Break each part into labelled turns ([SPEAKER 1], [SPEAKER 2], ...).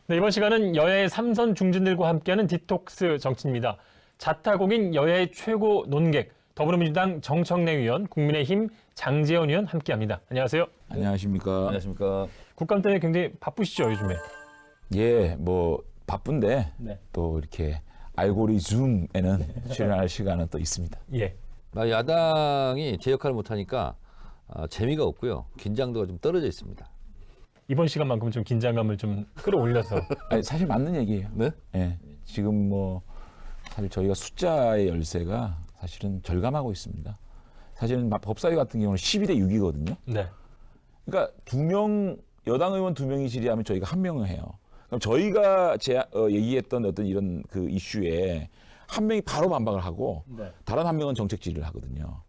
[SPEAKER 1] 네, 이번 시간은 여야의 삼선 중진들과 함께하는 디톡스 정치입니다. 자타공인 여야의 최고 논객, 더불어민주당 정청래 의원, 국민의힘 장제원 의원 함께합니다. 안녕하세요.
[SPEAKER 2] 안녕하십니까.
[SPEAKER 3] 안녕하십니까.
[SPEAKER 1] 국감 때문에 굉장히 바쁘시죠, 요즘에?
[SPEAKER 2] 예, 뭐 바쁜데
[SPEAKER 1] 네.
[SPEAKER 2] 또 이렇게 알고리즘에는 출연할 시간은 또 있습니다.
[SPEAKER 1] 예.
[SPEAKER 3] 야당이 제 역할을 못하니까 재미가 없고요. 긴장도가 좀 떨어져 있습니다.
[SPEAKER 1] 이번 시간만큼 좀 긴장감을 좀 끌어올려서.
[SPEAKER 2] 아니, 사실 맞는 얘기예요.
[SPEAKER 3] 네?
[SPEAKER 2] 예, 지금 뭐 사실 저희가 숫자의 열세가 사실은 절감하고 있습니다. 사실은 법사위 같은 경우는 12대 6이거든요.
[SPEAKER 1] 네.
[SPEAKER 2] 그러니까 여당 의원 2명이 질의하면 저희가 1명을 해요. 그럼 저희가 얘기했던 어떤 이런 그 이슈에 1명이 바로 반박을 하고
[SPEAKER 1] 네.
[SPEAKER 2] 다른 1명은 정책 질의를 하거든요.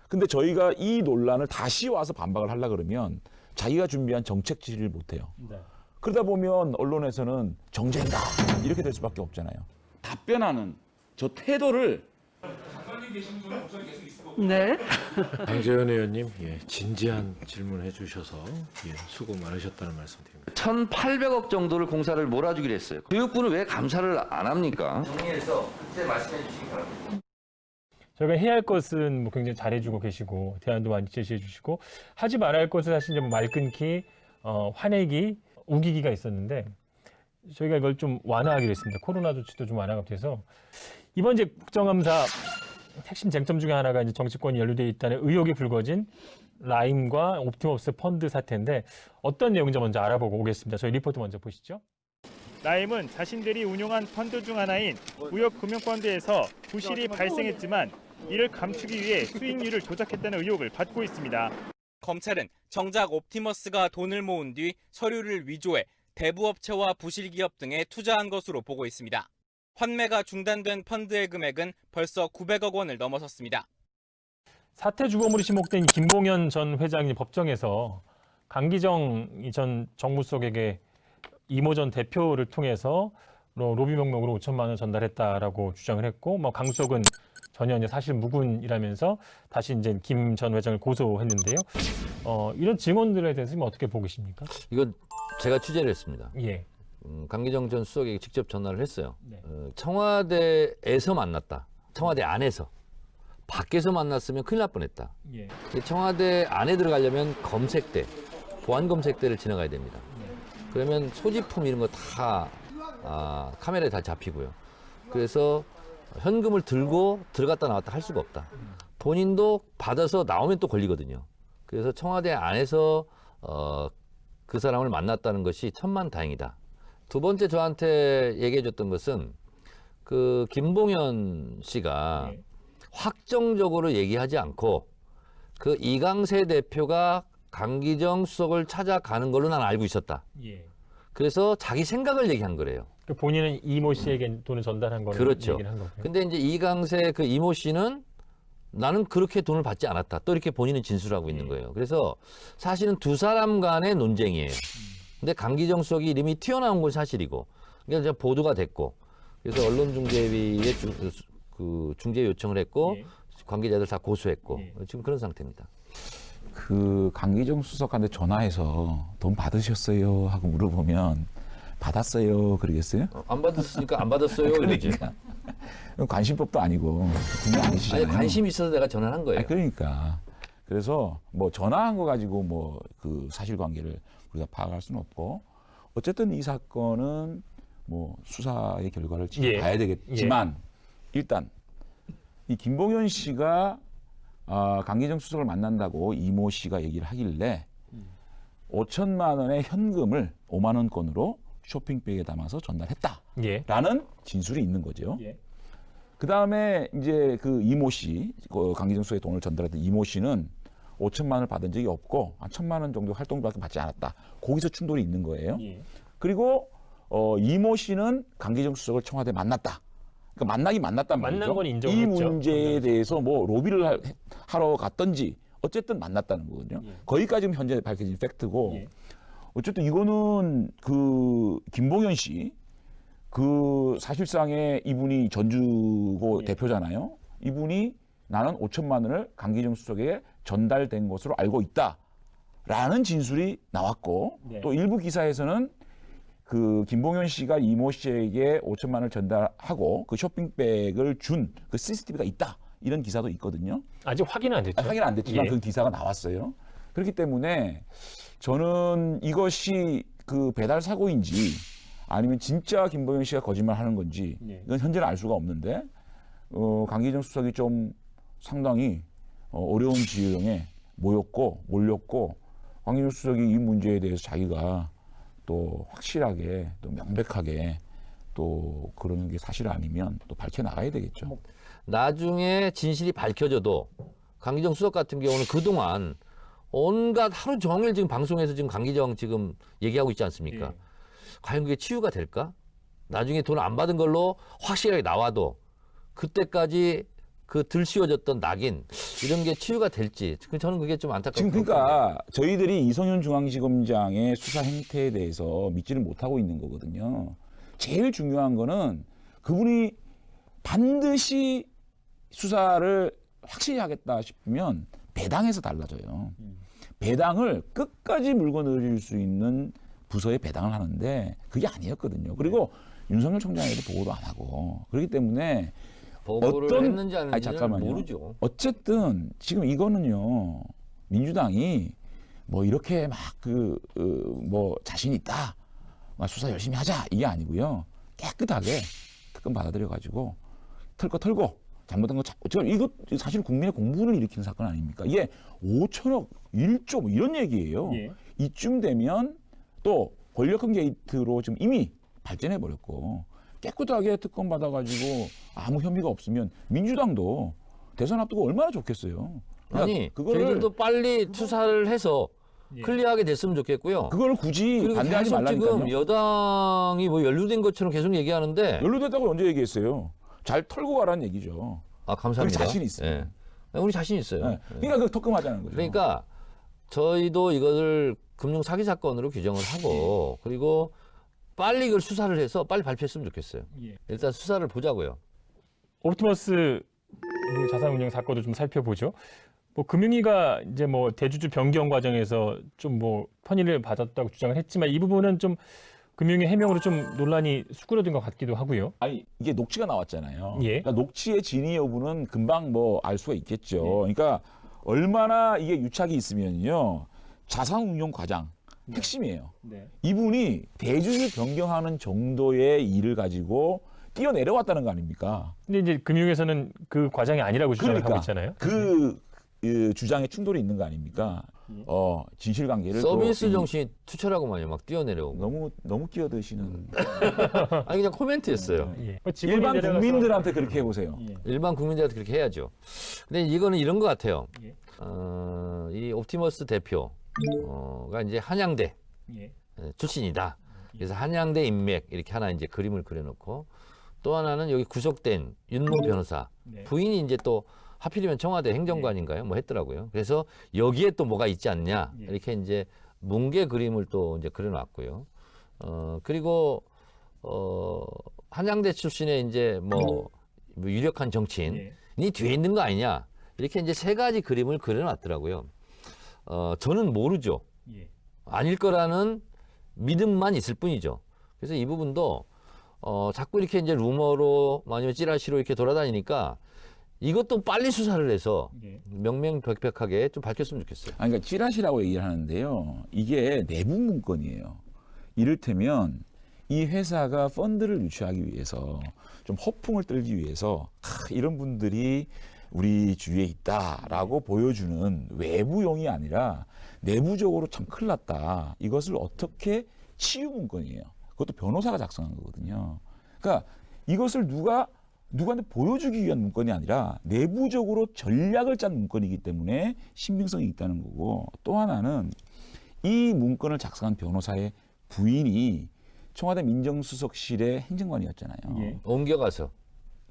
[SPEAKER 2] 근데 저희가 이 논란을 다시 와서 반박을 하려고 그러면 자기가 준비한 정책 질의를 못 해요.
[SPEAKER 1] 네.
[SPEAKER 2] 그러다 보면 언론에서는 정쟁이다 이렇게 될 수밖에 없잖아요. 답변하는 저 태도를
[SPEAKER 4] 네.
[SPEAKER 5] 장제원 의원님, 진지한 질문해 주셔서 수고 많으셨다는 말씀드립니다.
[SPEAKER 6] 1,800억 정도를 공사를 몰아주기로 했어요. 교육부는 왜 감사를 안 합니까? 정리해서 그때 말씀해 주시기 바랍니다.
[SPEAKER 1] 저희가 해야 할 것은 뭐 굉장히 잘해주고 계시고 대안도 많이 제시해 주시고 하지 말아야 할 것은 사실 좀 말 끊기, 화내기, 우기기가 있었는데 저희가 이걸 좀 완화하기로 했습니다. 코로나 조치도 좀 완화가 돼서 이번 이제 국정감사 핵심 쟁점 중에 하나가 이제 정치권이 연루되어 있다는 의혹이 불거진 라임과 옵티머스 펀드 사태인데 어떤 내용인지 먼저 알아보고 오겠습니다. 저희 리포트 먼저 보시죠. 라임은 자신들이 운용한 펀드 중 하나인 무역금융펀드에서 부실이 발생했지만 이를 감추기 위해 수익률을 조작했다는 의혹을 받고 있습니다.
[SPEAKER 7] 검찰은 정작 옵티머스가 돈을 모은 뒤 서류를 위조해 대부업체와 부실기업 등에 투자한 것으로 보고 있습니다. 환매가 중단된 펀드의 금액은 벌써 900억 원을 넘어섰습니다.
[SPEAKER 1] 사태 주범으로 지목된 김봉현 전 회장이 법정에서 강기정 전 정무수석에게 이모 전 대표를 통해서 로비 명목으로 5천만 원 전달했다라고 주장을 했고, 뭐 강수석은 전혀 이제 사실 무근이라면서 다시 이제 김 전 회장을 고소했는데요. 이런 증언들에 대해서 어떻게 보고 계십니까?
[SPEAKER 3] 이건 제가 취재를 했습니다.
[SPEAKER 1] 예.
[SPEAKER 3] 강기정 전 수석에게 직접 전화를 했어요.
[SPEAKER 1] 네.
[SPEAKER 3] 청와대에서 만났다. 청와대 안에서. 밖에서 만났으면 큰일 날 뻔했다.
[SPEAKER 1] 예.
[SPEAKER 3] 청와대 안에 들어가려면 검색대, 보안 검색대를 지나가야 됩니다. 그러면 소지품 이런 거 다 카메라에 다 잡히고요. 그래서 현금을 들고 들어갔다 나왔다 할 수가 없다. 본인도 받아서 나오면 또 걸리거든요. 그래서 청와대 안에서 그 사람을 만났다는 것이 천만다행이다. 두 번째 저한테 얘기해 줬던 것은 그 김봉현 씨가
[SPEAKER 1] 네.
[SPEAKER 3] 확정적으로 얘기하지 않고 그 이강세 대표가 강기정 수석을 찾아가는 걸로 난 알고 있었다.
[SPEAKER 1] 예.
[SPEAKER 3] 그래서 자기 생각을 얘기한 거래요.
[SPEAKER 1] 그 본인은 이모 씨에게 돈을 전달한 거를
[SPEAKER 3] 그렇죠.
[SPEAKER 1] 얘기를 한 거고요.
[SPEAKER 3] 근데 이제 이강세 그 이모 씨는 나는 그렇게 돈을 받지 않았다. 또 이렇게 본인은 진술하고 있는 거예요. 그래서 사실은 두 사람 간의 논쟁이에요. 근데 강기정 수석이 이름이 튀어나온 건 사실이고, 그러니까 이제 보도가 됐고, 그래서 언론중재위에 그 중재 요청을 했고,
[SPEAKER 1] 예.
[SPEAKER 3] 관계자들 다 고소했고,
[SPEAKER 1] 예.
[SPEAKER 3] 지금 그런 상태입니다.
[SPEAKER 2] 그 강기정 수석한테 전화해서 돈 받으셨어요 하고 물어보면 받았어요 그러겠어요?
[SPEAKER 3] 안 받았으니까 안 받았어요. 그러지.
[SPEAKER 2] 관심법도 아니고 국민 아니시잖아요.
[SPEAKER 3] 아니, 관심이 있어서 내가 전화를 한 거예요.
[SPEAKER 2] 아니, 그러니까 그래서 뭐 전화한 거 가지고 뭐 그 사실관계를 우리가 파악할 수는 없고 어쨌든 이 사건은 뭐 수사의 결과를 지켜봐야 되겠지만 일단 이 김봉현 씨가 강기정 수석을 만난다고 이모 씨가 얘기를 하길래 5천만 원의 현금을 5만 원권으로 쇼핑백에 담아서 전달했다라는
[SPEAKER 1] 예.
[SPEAKER 2] 진술이 있는 거죠.
[SPEAKER 1] 예.
[SPEAKER 2] 그 다음에 이제 그 이모 씨, 강기정 수석의 돈을 전달했던 이모 씨는 5천만 원을 받은 적이 없고 한 1,000만 원 정도 활동비밖에 받지 않았다. 거기서 충돌이 있는 거예요.
[SPEAKER 1] 예.
[SPEAKER 2] 그리고 이모 씨는 강기정 수석을 청와대에 만났다. 그러니까 만나긴 만났단 말이죠.
[SPEAKER 1] 만난 건
[SPEAKER 2] 이
[SPEAKER 1] 인정했죠.
[SPEAKER 2] 문제에 대해서 뭐 로비를 하러 갔던지 어쨌든 만났다는 거거든요.
[SPEAKER 1] 예.
[SPEAKER 2] 거기까지 지금 현재 밝혀진 팩트고
[SPEAKER 1] 예.
[SPEAKER 2] 어쨌든 이거는 그 김봉현 씨 그 사실상의 이분이 전주고
[SPEAKER 1] 예.
[SPEAKER 2] 대표잖아요. 이분이 나는 5천만 원을 강기정 수석에게 전달된 것으로 알고 있다라는 진술이 나왔고
[SPEAKER 1] 네.
[SPEAKER 2] 또 일부 기사에서는 그 김봉현 씨가 이모 씨에게 5천만 원을 전달하고 그 쇼핑백을 준 그 CCTV가 있다 이런 기사도 있거든요.
[SPEAKER 1] 아직 확인은 안 됐죠.
[SPEAKER 2] 확인 안 됐지만
[SPEAKER 1] 예.
[SPEAKER 2] 그 기사가 나왔어요. 그렇기 때문에 저는 이것이 그 배달 사고인지 아니면 진짜 김봉현 씨가 거짓말하는 건지
[SPEAKER 1] 예.
[SPEAKER 2] 이건 현재는 알 수가 없는데 강기정 수석이 좀 상당히 어려운 지형에 몰렸고 강기정 수석이 이 문제에 대해서 자기가 또 확실하게 또 명백하게 또 그러는 게 사실 아니면 또 밝혀 나가야 되겠죠.
[SPEAKER 3] 나중에 진실이 밝혀져도 강기정 수석 같은 경우는 그동안 온갖 하루 종일 지금 방송에서 지금 강기정 지금 얘기하고 있지 않습니까?
[SPEAKER 1] 예.
[SPEAKER 3] 과연 그게 치유가 될까? 나중에 돈 안 받은 걸로 확실하게 나와도 그때까지 그 들씌워졌던 낙인 이런 게 치유가 될지 저는 그게 좀 안타깝고
[SPEAKER 2] 지금 그러니까 저희들이 이성윤 중앙지검장의 수사 행태에 대해서 믿지를 못하고 있는 거거든요. 제일 중요한 거는 그분이 반드시 수사를 확실히 하겠다 싶으면 배당에서 달라져요. 배당을 끝까지 물고 늘릴 수 있는 부서에 배당을 하는데 그게 아니었거든요. 그리고 윤석열 총장에도 보고도 안 하고 그렇기 때문에
[SPEAKER 3] 보고를
[SPEAKER 2] 어떤-
[SPEAKER 3] 했는지 안
[SPEAKER 2] 아니,
[SPEAKER 3] 했는지는
[SPEAKER 2] 잠깐만요.
[SPEAKER 3] 모르죠.
[SPEAKER 2] 어쨌든 지금 이거는요 민주당이 뭐 이렇게 막 뭐 자신 있다 막 수사 열심히 하자 이게 아니고요 깨끗하게 특검 받아들여 가지고 털 거 털고 잘못한 거 제가 이거 사실 국민의 공분을 일으키는 사건 아닙니까? 이게 5천억 1조 뭐 이런 얘기예요.
[SPEAKER 1] 예.
[SPEAKER 2] 이쯤 되면 또 권력형 게이트로 지금 이미 발전해 버렸고 깨끗하게 특검 받아가지고 아무 혐의가 없으면 민주당도 대선 앞두고 얼마나 좋겠어요. 그러니까
[SPEAKER 3] 아니
[SPEAKER 2] 그거를
[SPEAKER 3] 저희들도 빨리 투사를 해서
[SPEAKER 1] 예.
[SPEAKER 3] 클리어하게 됐으면 좋겠고요.
[SPEAKER 2] 그걸 굳이
[SPEAKER 3] 그리고
[SPEAKER 2] 반대하지
[SPEAKER 3] 계속 지금
[SPEAKER 2] 말라니까요.
[SPEAKER 3] 여당이 뭐 연루된 것처럼 계속 얘기하는데
[SPEAKER 2] 연루됐다고 언제 얘기했어요? 잘 털고 가라는 얘기죠.
[SPEAKER 3] 아 감사합니다.
[SPEAKER 2] 우리 자신 있어요.
[SPEAKER 3] 예. 우리 자신 있어요.
[SPEAKER 2] 네. 그러니까 그 특검하자는 거죠.
[SPEAKER 3] 그러니까 저희도 이것을 금융 사기 사건으로 규정을 하고 그리고 빨리 이걸 수사를 해서 빨리 발표했으면 좋겠어요.
[SPEAKER 1] 예.
[SPEAKER 3] 일단 수사를 보자고요.
[SPEAKER 1] 옵티머스 자산운용 사건도 좀 살펴보죠. 뭐 금융위가 이제 뭐 대주주 변경 과정에서 좀 뭐 편의를 받았다고 주장을 했지만 이 부분은 좀 금융위 해명으로 좀 논란이 수그러든 것 같기도 하고요.
[SPEAKER 2] 아니 이게 녹취가 나왔잖아요.
[SPEAKER 1] 예.
[SPEAKER 2] 그러니까 녹취의 진위 여부는 금방 뭐 알 수가 있겠죠.
[SPEAKER 1] 예.
[SPEAKER 2] 그러니까 얼마나 이게 유착이 있으면요 자산운용 과장 핵심이에요.
[SPEAKER 1] 네.
[SPEAKER 2] 이분이 대주주 변경하는 정도의 일을 가지고 뛰어내려왔다는 거 아닙니까?
[SPEAKER 1] 근데 이제 금융에서는 그 과정이 아니라고 주장을
[SPEAKER 2] 그러니까
[SPEAKER 1] 하고 있잖아요.
[SPEAKER 2] 그 주장에 충돌이 있는 거 아닙니까? 진실관계를
[SPEAKER 3] 서비스
[SPEAKER 2] 또
[SPEAKER 3] 정신이 투철하고만요. 막 뛰어내려오고.
[SPEAKER 2] 너무 끼어드시는
[SPEAKER 3] 아니 그냥 코멘트였어요.
[SPEAKER 1] 예. 뭐 직원이
[SPEAKER 2] 일반
[SPEAKER 1] 내려가서-
[SPEAKER 2] 국민들한테 그렇게 해보세요.
[SPEAKER 1] 예.
[SPEAKER 3] 일반 국민들한테 그렇게 해야죠. 근데 이거는 이런 것 같아요.
[SPEAKER 1] 예.
[SPEAKER 3] 이 옵티머스 대표가 이제 한양대
[SPEAKER 1] 예.
[SPEAKER 3] 출신이다. 그래서 한양대 인맥 이렇게 하나 이제 그림을 그려놓고 또 하나는 여기 구속된 윤모 변호사
[SPEAKER 1] 네.
[SPEAKER 3] 부인이 이제 또 하필이면 청와대 행정관인가요? 뭐 했더라고요. 그래서 여기에 또 뭐가 있지 않냐
[SPEAKER 1] 예.
[SPEAKER 3] 이렇게 이제 뭉개 그림을 또 이제 그려놨고요. 그리고 한양대 출신의 이제 뭐 유력한 정치인이
[SPEAKER 1] 예.
[SPEAKER 3] 뒤에 있는 거 아니냐 이렇게 이제 세 가지 그림을 그려놨더라고요. 저는 모르죠.
[SPEAKER 1] 예.
[SPEAKER 3] 아닐 거라는 믿음만 있을 뿐이죠. 그래서 이 부분도 자꾸 이렇게 이제 루머로 아니면 찌라시로 이렇게 돌아다니니까 이것도 빨리 수사를 해서
[SPEAKER 1] 예.
[SPEAKER 3] 명명백백하게 좀 밝혔으면 좋겠어요.
[SPEAKER 2] 아니, 그러니까 찌라시라고 얘기를 하는데요. 이게 내부 문건이에요. 이를테면 이 회사가 펀드를 유치하기 위해서 좀 허풍을 떨기 위해서 이런 분들이 우리 주위에 있다라고 보여주는 외부용이 아니라 내부적으로 참 큰일 났다. 이것을 어떻게 치유 문건이에요. 그것도 변호사가 작성한 거거든요. 그러니까 이것을 누구한테 보여주기 위한 문건이 아니라 내부적으로 전략을 짠 문건이기 때문에 신빙성이 있다는 거고 또 하나는 이 문건을 작성한 변호사의 부인이 청와대 민정수석실의 행정관이었잖아요.
[SPEAKER 1] 예.
[SPEAKER 3] 옮겨가서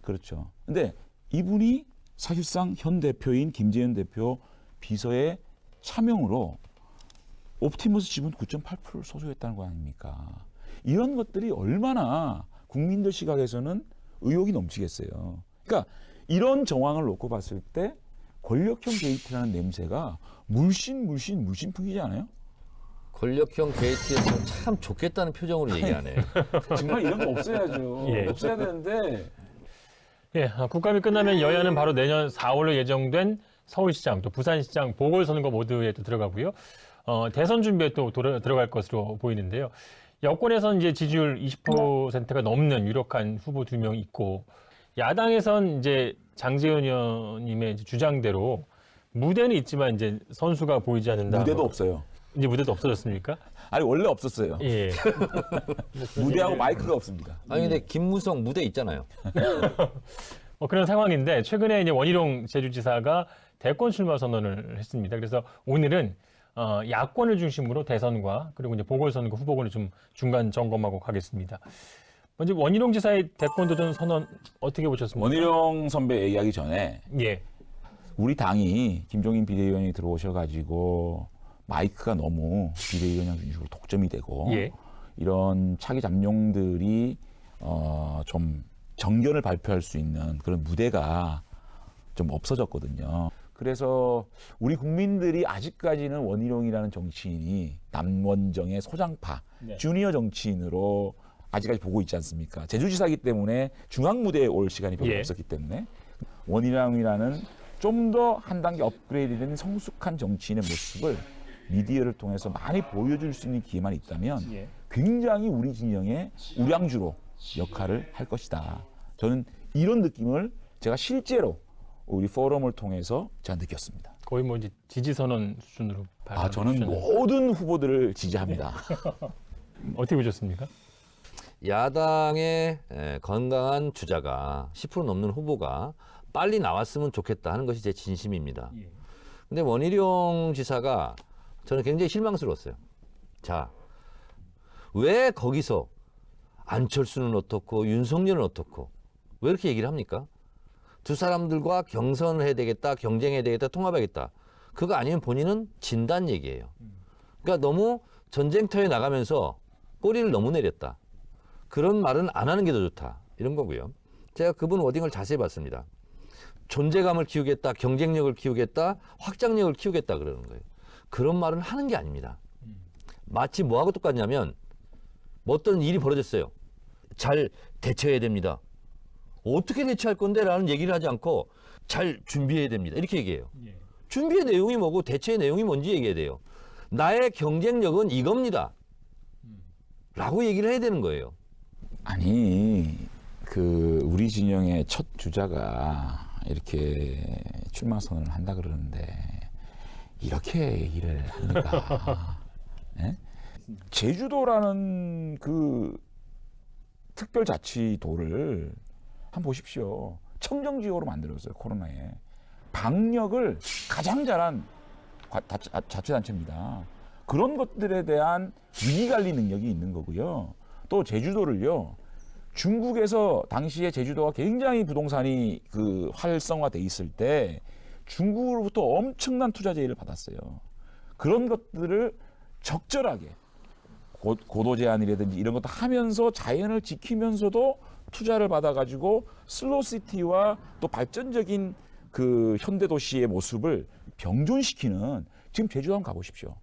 [SPEAKER 2] 그렇죠. 근데 이분이 사실상 현 대표인 김재현 대표 비서의 차명으로 옵티머스 지분 9.8%를 소유했다는 거 아닙니까? 이런 것들이 얼마나 국민들 시각에서는 의혹이 넘치겠어요. 그러니까 이런 정황을 놓고 봤을 때 권력형 게이트라는 냄새가 물씬 풍기지 않아요?
[SPEAKER 3] 권력형 게이트에서 참 좋겠다는 표정으로 얘기하네.
[SPEAKER 2] 정말 이런 거 없어야죠.
[SPEAKER 1] 예.
[SPEAKER 2] 없어야 되는데
[SPEAKER 1] 예, 국감이 끝나면 여야는 바로 내년 4월로 예정된 서울시장 또 부산시장 보궐선거 모두에 또 들어가고요. 대선 준비에 또 들어갈 것으로 보이는데요. 여권에서는 이제 지지율 20%가 넘는 유력한 후보 2명 있고, 야당에선 이제 장제원 의원님의 이제 주장대로 무대는 있지만 이제 선수가 보이지 않는다.
[SPEAKER 2] 무대도 없어요.
[SPEAKER 1] 이제 무대도 없어졌습니까?
[SPEAKER 2] 아니 원래 없었어요.
[SPEAKER 1] 예.
[SPEAKER 2] 무대하고 마이크가 없습니다.
[SPEAKER 3] 아니 근데 김무성 무대 있잖아요.
[SPEAKER 1] 그런 상황인데 최근에 이제 원희룡 제주지사가 대권 출마 선언을 했습니다. 그래서 오늘은 야권을 중심으로 대선과 그리고 이제 보궐선거 후보군을 좀 중간 점검하고 가겠습니다. 먼저 원희룡 지사의 대권 도전 선언 어떻게 보셨습니까?
[SPEAKER 2] 원희룡 선배 얘기하기 전에
[SPEAKER 1] 예.
[SPEAKER 2] 우리 당이 김종인 비대위원이 들어오셔가지고 마이크가 너무 비대위원장 중심으로 독점이 되고
[SPEAKER 1] 예.
[SPEAKER 2] 이런 차기 잠룡들이 좀 정견을 발표할 수 있는 그런 무대가 좀 없어졌거든요. 그래서 우리 국민들이 아직까지는 원희룡이라는 정치인이 남원정의 소장파,
[SPEAKER 1] 네.
[SPEAKER 2] 주니어 정치인으로 아직까지 보고 있지 않습니까? 제주지사이기 때문에 중앙 무대에 올 시간이 별로
[SPEAKER 1] 예.
[SPEAKER 2] 없었기 때문에 원희룡이라는 좀 더 한 단계 업그레이드된 성숙한 정치인의 모습을 미디어를 통해서 많이 보여줄 수 있는 기회만 있다면
[SPEAKER 1] 예.
[SPEAKER 2] 굉장히 우리 진영의 우량주로 역할을 할 것이다. 저는 이런 느낌을 제가 실제로 우리 포럼을 통해서 제가 느꼈습니다.
[SPEAKER 1] 거의 뭐 이제 지지 선언 수준으로
[SPEAKER 2] 저는
[SPEAKER 1] 발언하셨잖아요.
[SPEAKER 2] 모든 후보들을 지지합니다.
[SPEAKER 1] 어떻게 보셨습니까?
[SPEAKER 3] 야당의 건강한 주자가 10% 넘는 후보가 빨리 나왔으면 좋겠다 하는 것이 제 진심입니다. 근데 원희룡 지사가 저는 굉장히 실망스러웠어요. 자, 왜 거기서 안철수는 어떻고 윤석열은 어떻고 왜 이렇게 얘기를 합니까? 두 사람들과 경선을 해야 되겠다, 경쟁해야 되겠다, 통합하겠다. 그거 아니면 본인은 진단 얘기예요. 그러니까 너무 전쟁터에 나가면서 꼬리를 너무 내렸다. 그런 말은 안 하는 게 더 좋다. 이런 거고요. 제가 그분 워딩을 자세히 봤습니다. 존재감을 키우겠다, 경쟁력을 키우겠다, 확장력을 키우겠다 그러는 거예요. 그런 말은 하는 게 아닙니다. 마치 뭐하고 똑같냐면 어떤 일이 벌어졌어요. 잘 대처해야 됩니다. 어떻게 대처할 건데? 라는 얘기를 하지 않고 잘 준비해야 됩니다. 이렇게 얘기해요. 준비의 내용이 뭐고 대처의 내용이 뭔지 얘기해야 돼요. 나의 경쟁력은 이겁니다. 라고 얘기를 해야 되는 거예요.
[SPEAKER 2] 아니 우리 진영의 첫 주자가 이렇게 출마 선언을 한다 그러는데 이렇게 얘기를 합니까? 네? 제주도라는 그 특별자치도를 한번 보십시오. 청정지역으로 만들었어요. 코로나에. 방역을 가장 잘한 자치단체입니다. 그런 것들에 대한 위기관리 능력이 있는 거고요. 또 제주도를요. 중국에서 당시에 제주도가 굉장히 부동산이 활성화돼 있을 때 중국으로부터 엄청난 투자 제의를 받았어요. 그런 것들을 적절하게 고도 제한이라든지 이런 것도 하면서 자연을 지키면서도 투자를 받아가지고 슬로시티와 또 발전적인 현대 도시의 모습을 병존시키는 지금 제주도 한번 가보십시오.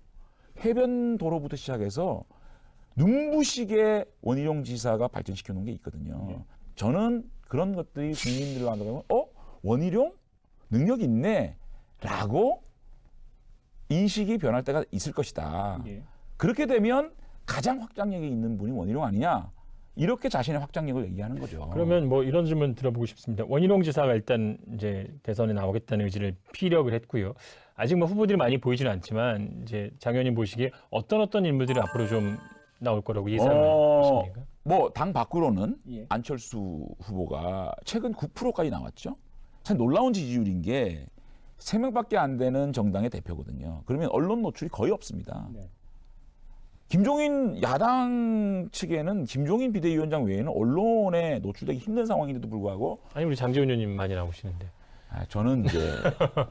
[SPEAKER 2] 해변도로부터 시작해서 눈부시게 원희룡 지사가 발전시켜 놓은 게 있거든요. 저는 그런 것들이 국민들로 한다면 원희룡 능력 있네 라고 인식이 변할 때가 있을 것이다. 그렇게 되면 가장 확장력이 있는 분이 원희룡 아니냐 이렇게 자신의 확장력을 얘기하는 거죠.
[SPEAKER 1] 그러면 뭐 이런 질문 들어보고 싶습니다. 원희룡 지사가 일단 이제 대선에 나오겠다는 의지를 피력을 했고요. 아직 뭐 후보들이 많이 보이지는 않지만 이제 장 의원님 보시기에 어떤 인물들이 앞으로 좀 나올 거라고 예상하십니까?
[SPEAKER 2] 뭐 당 밖으로는
[SPEAKER 1] 예.
[SPEAKER 2] 안철수 후보가 최근 9%까지 나왔죠. 참 놀라운 지지율인 게 3명밖에 안 되는 정당의 대표거든요. 그러면 언론 노출이 거의 없습니다.
[SPEAKER 1] 네.
[SPEAKER 2] 김종인 야당 측에는 김종인 비대위원장 외에는 언론에 노출되기 힘든 상황인데도 불구하고
[SPEAKER 1] 아니 우리 장제원 의원님 많이 나오시는데.
[SPEAKER 2] 저는 이제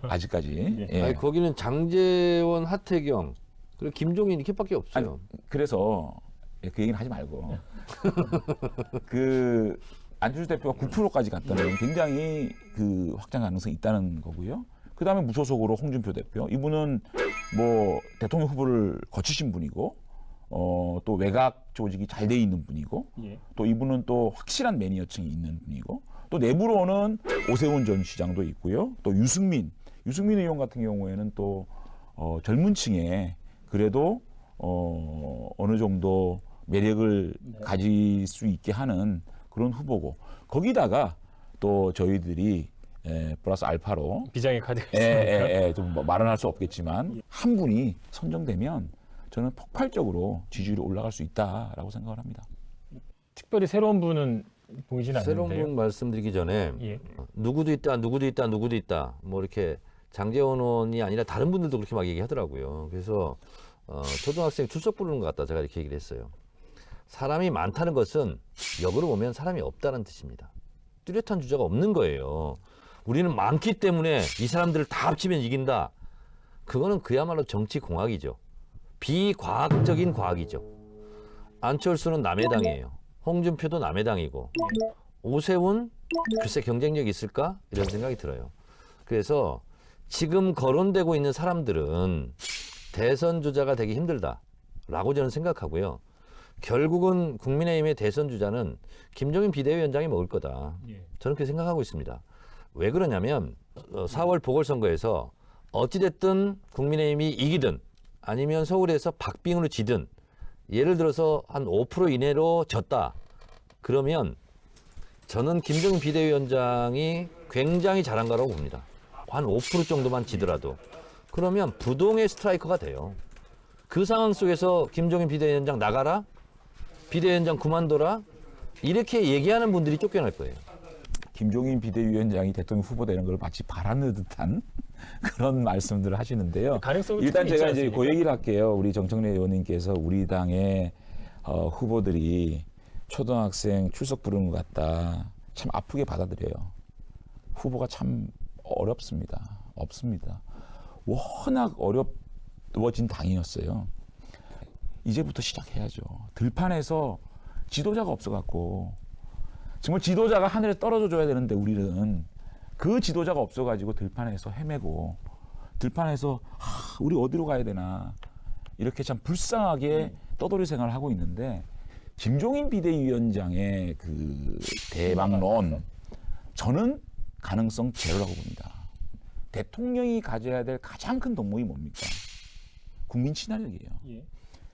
[SPEAKER 2] 아직까지 예.
[SPEAKER 3] 아니, 거기는 장제원, 하태경 그리고 김종인 이렇게밖에 없어요.
[SPEAKER 2] 그래서 그 얘기는 하지 말고 그 안철수 대표가 9%까지 갔다는 굉장히 그 확장 가능성이 있다는 거고요. 그 다음에 무소속으로 홍준표 대표. 이분은 뭐 대통령 후보를 거치신 분이고, 또 외곽 조직이 잘 돼 있는 분이고,
[SPEAKER 1] 예.
[SPEAKER 2] 또 이분은 또 확실한 매니어층이 있는 분이고, 또 내부로는 오세훈 전 시장도 있고요. 또 유승민 의원 같은 경우에는 또 젊은 층에 그래도 어느 정도 매력을 가질 수 있게 하는 그런 후보고, 거기다가 또 저희들이 플러스 알파로
[SPEAKER 1] 비장의 카드가 있으니까.
[SPEAKER 2] 좀 말은 할 수 없겠지만 한 분이 선정되면 저는 폭발적으로 지지율이 올라갈 수 있다라고 생각을 합니다.
[SPEAKER 1] 특별히 새로운 분은 보이진 않는데요.
[SPEAKER 3] 새로운 분 말씀드리기 전에
[SPEAKER 1] 예.
[SPEAKER 3] 누구도 있다, 뭐 이렇게 장제원 의원이 아니라 다른 분들도 그렇게 막 얘기하더라고요. 그래서 초등학생 출석 부르는 것 같다, 제가 이렇게 얘기를 했어요. 사람이 많다는 것은 역으로 보면 사람이 없다는 뜻입니다. 뚜렷한 주자가 없는 거예요. 우리는 많기 때문에 이 사람들을 다 합치면 이긴다. 그거는 그야말로 정치 공학이죠. 비과학적인 과학이죠. 안철수는 남의 당이에요. 홍준표도 남의 당이고, 오세훈 글쎄 경쟁력이 있을까? 이런 생각이 들어요. 그래서 지금 거론되고 있는 사람들은 대선 주자가 되기 힘들다라고 저는 생각하고요. 결국은 국민의힘의 대선 주자는 김종인 비대위원장이 먹을 거다. 저는 그렇게 생각하고 있습니다. 왜 그러냐면 4월 보궐선거에서 어찌됐든 국민의힘이 이기든 아니면 서울에서 박빙으로 지든 예를 들어서 한 5% 이내로 졌다. 그러면 저는 김종인 비대위원장이 굉장히 잘한 거라고 봅니다. 한 5% 정도만 지더라도. 그러면 부동의 스트라이커가 돼요. 그 상황 속에서 김종인 비대위원장 나가라? 비대위원장 그만둬라? 이렇게 얘기하는 분들이 쫓겨날 거예요.
[SPEAKER 2] 김종인 비대위원장이 대통령 후보 되는 걸 마치 바라는 듯한 그런 말씀들을 하시는데요.
[SPEAKER 1] 가능성이
[SPEAKER 2] 일단
[SPEAKER 1] 충분히
[SPEAKER 2] 제가
[SPEAKER 1] 있지
[SPEAKER 2] 이제 그
[SPEAKER 1] 않습니까?
[SPEAKER 2] 얘기를 할게요. 우리 정청래 의원님께서 우리 당의 후보들이 초등학생 출석 부르는 것 같다. 참 아프게 받아들여요. 후보가 참 어렵습니다. 없습니다. 워낙 어려워진 당이었어요. 이제부터 시작해야죠. 들판에서 지도자가 없어갖고 정말 지도자가 하늘에 떨어져 줘야 되는데 우리는 그 지도자가 없어가지고 들판에서 헤매고 들판에서 우리 어디로 가야 되나 이렇게 참 불쌍하게 떠돌이 생활을 하고 있는데 김종인 비대위원장의 그 대망론 저는 가능성 제로라고 봅니다. 대통령이 가져야 될 가장 큰 덕목이 뭡니까? 국민 친화력이에요.
[SPEAKER 1] 예.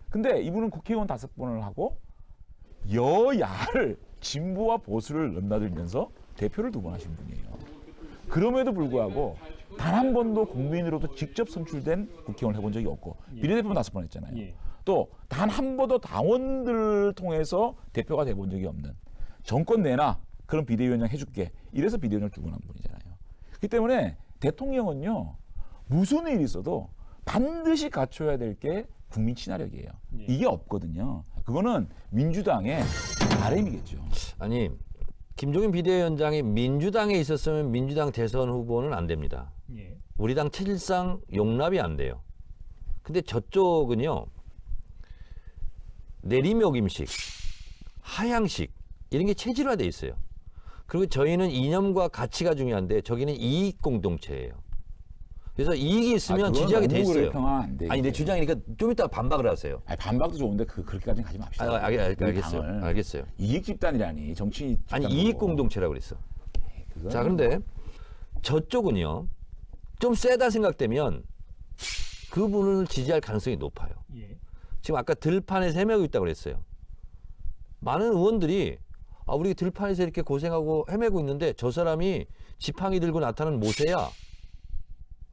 [SPEAKER 2] 근데 이분은 국회의원 5번을 하고 여야를 진보와 보수를 넘나들면서 대표를 2번 하신 분이에요. 그럼에도 불구하고 단 한 번도 국민으로부터 직접 선출된 국회의원을 해본 적이 없고 비례대표만 5번 했잖아요.
[SPEAKER 1] 예.
[SPEAKER 2] 또 단 한 번도 당원들을 통해서 대표가 돼본 적이 없는 정권 내나 그런 비대위원장 해줄게 이래서 비대위원장을 두고 난 분이잖아요. 그렇기 때문에 대통령은요 무슨 일이 있어도 반드시 갖춰야 될 게 국민 친화력이에요.
[SPEAKER 1] 예.
[SPEAKER 2] 이게 없거든요. 그거는 민주당의 바람이겠죠.
[SPEAKER 3] 아니, 김종인 비대위원장이 민주당에 있었으면 민주당 대선 후보는 안 됩니다.
[SPEAKER 1] 예.
[SPEAKER 3] 우리 당 체질상 용납이 안 돼요. 근데 저쪽은요, 내리먹임식, 하향식, 이런 게 체질화돼 있어요. 그리고 저희는 이념과 가치가 중요한데 저기는 이익 공동체예요. 그래서 이익이 있으면 지지하게 돼 있어요.
[SPEAKER 2] 안 돼,
[SPEAKER 3] 아니, 내 주장이니까 좀 이따 반박을 하세요.
[SPEAKER 2] 아니, 반박도 좋은데 그렇게까지는 가지 맙시다.
[SPEAKER 3] 알겠어요.
[SPEAKER 2] 당을.
[SPEAKER 3] 알겠어요.
[SPEAKER 2] 이익 집단이라니 정치
[SPEAKER 3] 아니,
[SPEAKER 2] 집단도.
[SPEAKER 3] 이익 공동체라고 그랬어.
[SPEAKER 2] 그건
[SPEAKER 3] 자, 그런데 저쪽은요, 좀 세다 생각되면 그분을 지지할 가능성이 높아요.
[SPEAKER 1] 예.
[SPEAKER 3] 지금 아까 들판에서 헤매고 있다고 그랬어요. 많은 의원들이 우리 들판에서 이렇게 고생하고 헤매고 있는데 저 사람이 지팡이 들고 나타나는 모세야.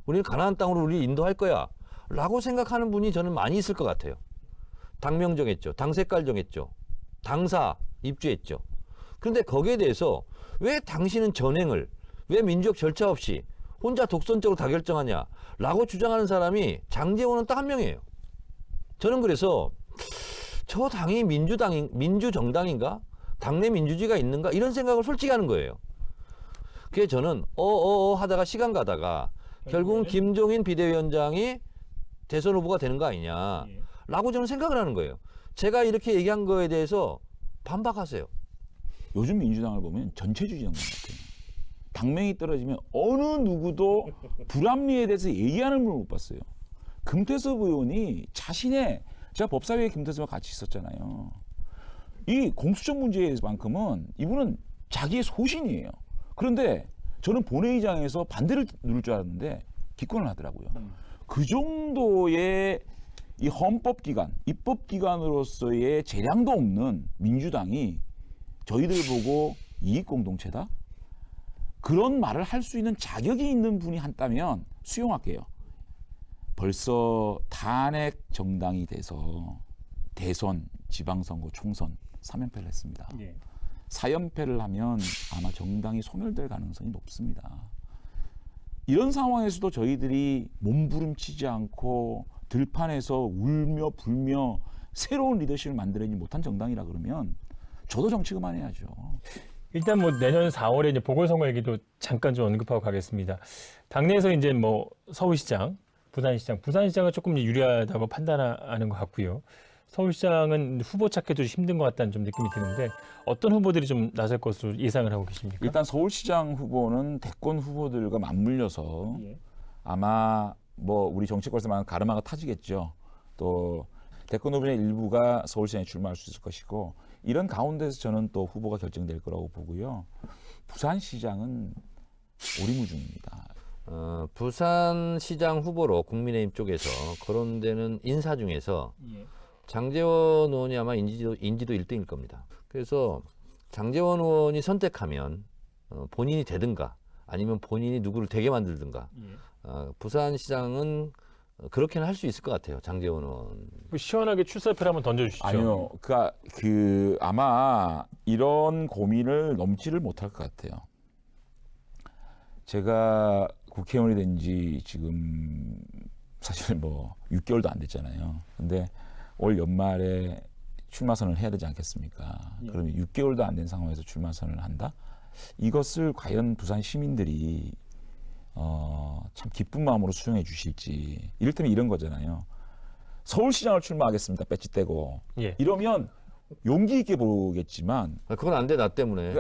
[SPEAKER 3] 우리는 가나안 땅으로 우리 인도할 거야. 라고 생각하는 분이 저는 많이 있을 것 같아요. 당명 정했죠. 당 색깔 정했죠. 당사 입주했죠. 그런데 거기에 대해서 왜 당신은 전행을, 왜 민주적 절차 없이 혼자 독선적으로 다 결정하냐 라고 주장하는 사람이 장제원은 딱 한 명이에요. 저는 그래서 저 당이 민주정당인가? 당내 민주주의가 있는가? 이런 생각을 솔직히 하는 거예요. 그래서 저는 하다가 시간 가다가 결국은 김종인 비대위원장이 대선 후보가 되는 거 아니냐라고 저는 생각을 하는 거예요. 제가 이렇게 얘기한 거에 대해서 반박하세요.
[SPEAKER 2] 요즘 민주당을 보면 전체주의 정당 같아요. 당명이 떨어지면 어느 누구도 불합리에 대해서 얘기하는 분을 못 봤어요. 금태섭 의원이 자신의, 제가 법사위에 김태섭과 같이 있었잖아요. 이 공수처 문제만큼은 이분은 자기의 소신이에요. 그런데 저는 본회의장에서 반대를 누를 줄 알았는데 기권을 하더라고요. 그 정도의 이 헌법기관, 입법기관으로서의 재량도 없는 민주당이 저희들 보고 이익공동체다? 그런 말을 할 수 있는 자격이 있는 분이 한다면 수용할게요. 벌써 탄핵 정당이 돼서 대선, 지방선거, 총선 3연패를 했습니다. 4연패를 하면 아마 정당이 소멸될 가능성이 높습니다. 이런 상황에서도 저희들이 몸부림치지 않고 들판에서 울며 불며 새로운 리더십을 만들어내지 못한 정당이라 그러면 저도 정치 그만해야죠.
[SPEAKER 1] 일단 뭐 내년 4월에 이제 보궐선거 얘기도 잠깐 좀 언급하고 가겠습니다. 당내에서 이제 뭐 서울시장, 부산시장은 조금 유리하다고 판단하는 것 같고요. 서울시장은 후보 찾기도 힘든 것 같다는 좀 느낌이 드는데 어떤 후보들이 좀 나설 것으로 예상을 하고 계십니까?
[SPEAKER 2] 일단 서울시장 후보는 대권 후보들과 맞물려서 아마 뭐 우리 정치권에서 말하는 가르마가 타지겠죠. 또 대권 후보의 일부가 서울시장에 출마할 수 있을 것이고 이런 가운데서 저는 또 후보가 결정될 거라고 보고요. 부산시장은 오리무중입니다.
[SPEAKER 3] 부산시장 후보로 국민의힘 쪽에서 거론되는 인사 중에서 장제원 의원이 아마 인지도 1등일 겁니다. 그래서 장제원 의원이 선택하면 본인이 되든가 아니면 본인이 누구를 되게 만들든가 부산시장은 그렇게는 할 수 있을 것 같아요. 장제원 의원.
[SPEAKER 1] 시원하게 출사표를 한번 던져주시죠.
[SPEAKER 2] 아니요, 그 아마 이런 고민을 넘지를 못할 것 같아요. 제가 국회의원이 된 지 지금 사실 뭐 6개월도 안 됐잖아요. 근데 올 연말에 출마 선언을 해야 되지 않겠습니까? 그러면 6개월도 안 된 상황에서 출마 선언을 한다? 이것을 과연 부산 시민들이 참 기쁜 마음으로 수용해 주실지. 이를테면 이런 거잖아요. 서울시장을 출마하겠습니다. 배지 떼고. 이러면 용기 있게 보겠지만
[SPEAKER 3] 그건 안 돼, 나 때문에.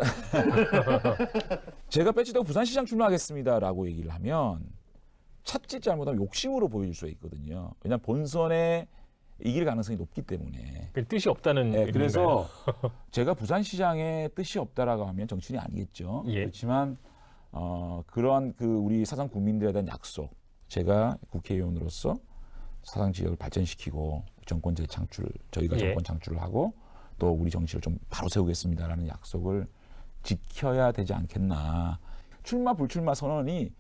[SPEAKER 2] 제가 배지 떼고 부산시장 출마하겠습니다라고 얘기를 하면 차짓 잘못하면 욕심으로 보일 수 있거든요. 왜냐하면 본선에 이길 가능성이 높기 때문에.
[SPEAKER 1] 뜻이 없다는
[SPEAKER 2] 네,
[SPEAKER 1] 의미인가요?
[SPEAKER 2] 그래서 제가 부산시장에 뜻이 없다라고 하면 정치인이 아니겠죠. 그렇지만 그러한 그 우리 사상 국민들에 대한 약속, 제가 국회의원으로서 사상 지역을 발전시키고 정권 재창출, 저희가 정권 창출을 하고 또 우리 정치를 좀 바로 세우겠습니다라는 약속을 지켜야 되지 않겠나. 출마 불출마 선언이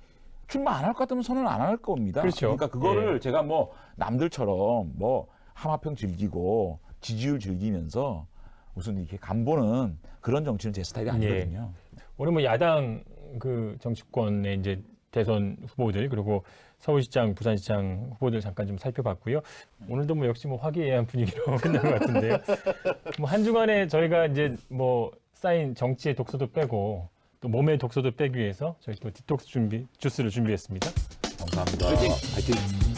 [SPEAKER 2] 출마 안 할 것 같으면 선언 안 할 겁니다.
[SPEAKER 1] 그렇죠.
[SPEAKER 2] 그러니까 그거를 제가 뭐 남들처럼 뭐 하마평 즐기고 지지율 즐기면서 무슨 이렇게 간보는 그런 정치는 제 스타일이 아니거든요.
[SPEAKER 1] 오늘 뭐 야당 그 정치권의 이제 대선 후보들 그리고 서울시장, 부산시장 후보들 잠깐 좀 살펴봤고요. 오늘도 뭐 역시 뭐 화기애애한 분위기로 끝난 것 같은데요. 뭐 한 주간에 저희가 이제 뭐 쌓인 정치의 독소도 빼고 또 몸의 독소도 빼기 위해서 저희 또 디톡스 주스를 준비했습니다.
[SPEAKER 2] 감사합니다. 파이팅.